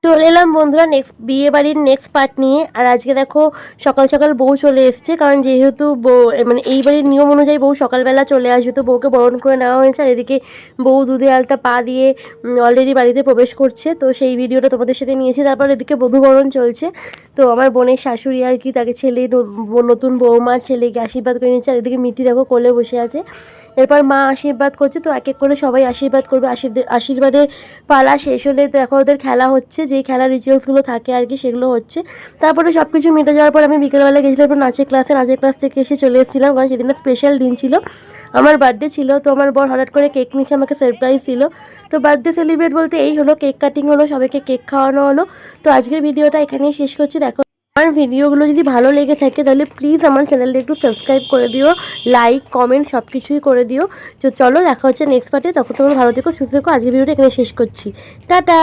চলে এলাম বন্ধুরা নেক্সট বিয়ে বাড়ির নেক্সট পার্ট নিয়ে। আর আজকে দেখো সকাল সকাল বউ চলে এসছে, কারণ যেহেতু বউ মানে এই বাড়ির নিয়ম অনুযায়ী বউ সকালবেলা চলে আসবে, তো বউকে বরণ করে নেওয়া হয়েছে। আর এদিকে বউ দুধে আলতা পা দিয়ে অলরেডি বাড়িতে প্রবেশ করছে, তো সেই ভিডিওটা তোমাদের সাথে নিয়েছি। তারপর এদিকে বধূ বরণ চলছে, তো আমার বোনের শাশুড়ি আর কি তাকে ছেলে নতুন বৌমার ছেলেকে আশীর্বাদ করে নিচ্ছে। আর এদিকে মিঠি দেখো কোলে বসে আছে। এরপর মা আশীর্বাদ করছে, তো এক এক করে সবাই আশীর্বাদ করবে। আশীর্বাদের পালা শেষ হলে তো এখন ওদের খেলা হচ্ছে, যেই খেলার রিচুয়ালসগুলো থাকে আর কি সেগুলো হচ্ছে। তারপরে সব কিছু মিটে যাওয়ার পর আমি বিকেলবেলা গেছিলাম একটু নাচের ক্লাস থেকে এসে চলে এসেছিলাম, কারণ সেদিন স্পেশাল দিন ছিল, আমার বার্থডে ছিল। তো আমার বর হঠাৎ করে কেক নিয়ে আমাকে সারপ্রাইজ ছিল। তো বার্থডে সেলিব্রেট বলতে এই হলো, কেক কাটিং হলো, সবাইকে কেক খাওয়ানো হলো। তো আজকের ভিডিওটা এখানেই শেষ করছি। দেখো আমার ভিডিওগুলো যদি ভালো লেগে থাকে তাহলে প্লিজ আমার চ্যানেলটা একটু সাবস্ক্রাইব করে দিও, লাইক কমেন্ট সব কিছুই করে দিও। তো চলো দেখা হচ্ছে নেক্সট পার্টে, তখন তোমরা ভালো থেকো সুস্থ থেকো। আজকের ভিডিওটা এখানে শেষ করছি। টাটা।